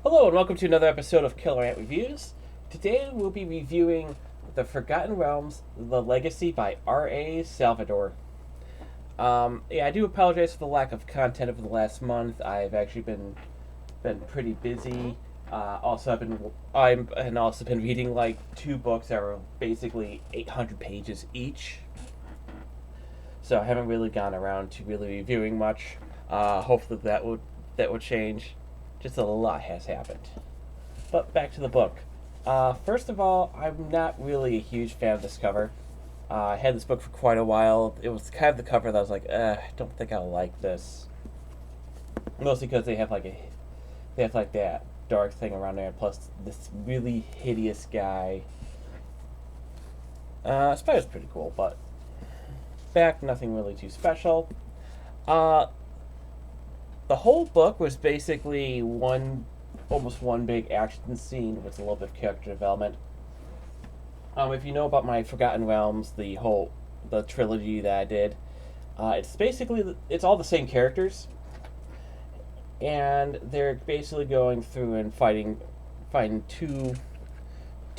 Hello and welcome to another episode of Killer Ant Reviews. Today we'll be reviewing The Forgotten Realms: The Legacy by R.A. Salvatore. I do apologize for the lack of content over the last month. I've actually been pretty busy. Also been reading like two books that are basically 800 pages each. So I haven't really gone around to really reviewing much. Hopefully that would change. Just a lot has happened. But back to the book. First of all, I'm not really a huge fan of this cover. I had this book for quite a while. It was kind of the cover that I was like, I don't think I like this. Mostly because they have like that dark thing around there, plus this really hideous guy. Spider's pretty cool, but back nothing really too special. Uh, the whole book was basically almost one big action scene with a little bit of character development. If you know about my Forgotten Realms, the trilogy that I did, it's all the same characters, and they're basically going through and fighting two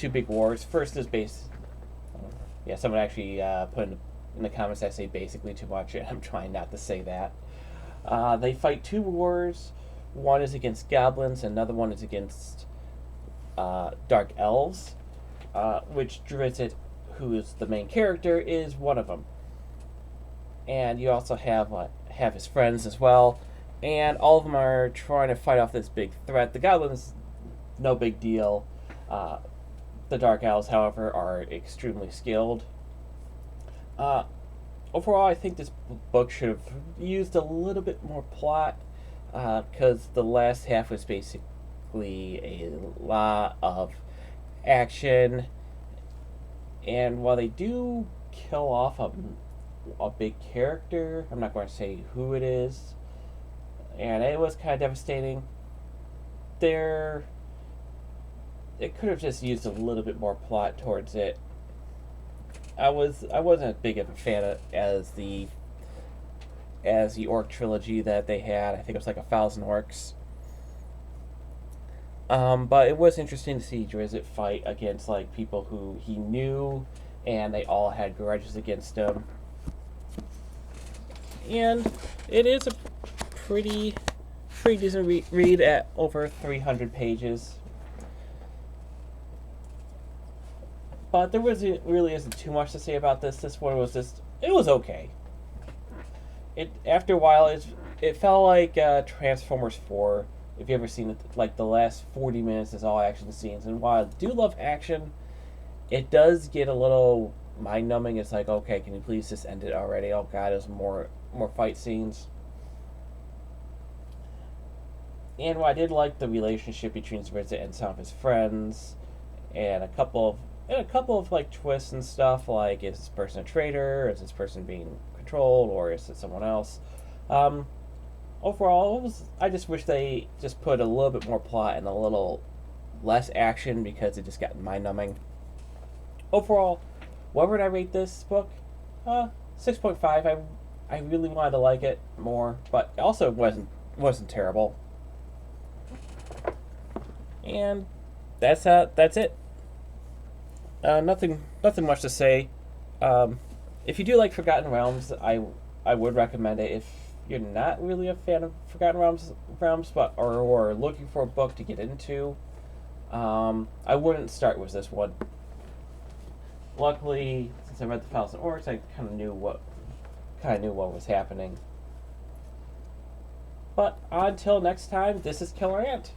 big wars. First is someone actually put in the comments I say basically too much, and I'm trying not to say that. They fight two wars. One is against goblins, another one is against dark elves, which Drizzt, who is the main character, is one of them. And you also have his friends as well, and all of them are trying to fight off this big threat. The goblins, no big deal. The dark elves, however, are extremely skilled. Overall, I think this book should have used a little bit more plot, because the last half was basically a lot of action, and while they do kill off a big character, I'm not going to say who it is, and it was kind of devastating. It could have just used a little bit more plot towards it. I wasn't as big of a fan as the orc trilogy that they had. I think it was like 1,000 orcs. But it was interesting to see Drizzt fight against like people who he knew, and they all had grudges against him. And it is a pretty decent read at over 300 pages. But there really isn't too much to say about this. This one was it was okay. After a while, it felt like Transformers 4. If you ever seen it, like the last 40 minutes is all action scenes. And while I do love action, it does get a little mind numbing. It's like, okay, can you please just end it already? Oh god, there's more fight scenes. And while I did like the relationship between Drizzt and some of his friends, and a couple of like twists and stuff, like is this person a traitor, is this person being controlled, or is it someone else? Overall, I just wish they just put a little bit more plot and a little less action, because it just got mind numbing. Overall, what would I rate this book? 6.5. I really wanted to like it more, but it also wasn't terrible. And that's it. Nothing much to say. If you do like Forgotten Realms, I would recommend it. If you're not really a fan of Forgotten Realms, but or looking for a book to get into, I wouldn't start with this one. Luckily, since I read the 1,000 Orcs, I kind of knew what was happening. But until next time, this is Killer Ant.